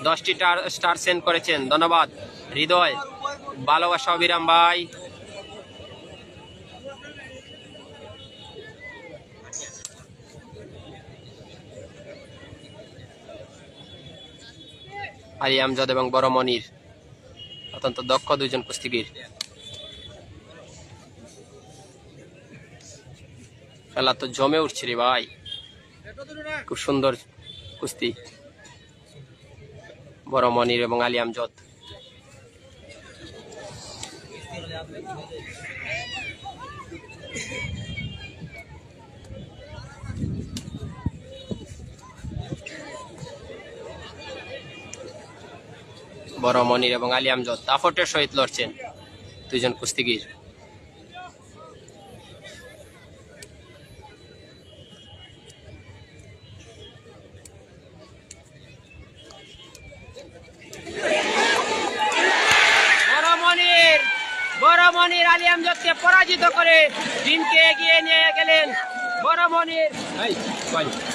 10টি star send করেছেন, ধন্যবাদ হৃদয়, ভালোবাসা অবিরাম ভাই। আলী আমজাদ এবং বড় মনির অত্যন্ত দক্ষ দুইজন কুস্তিগীর। খেলা তো জমে উঠছে রে ভাই, খুব সুন্দর কুস্তি বড় মনির এবং আলী আমজাদ। বড় মনির এবং আলী আমজাদ দাপটের সহিত লড়ছেন দুইজন কুস্তিগীর। বড় মনির আলী আমজাদকে পরাজিত করে টিমকে এগিয়ে নিয়ে গেলেন বড় মনির।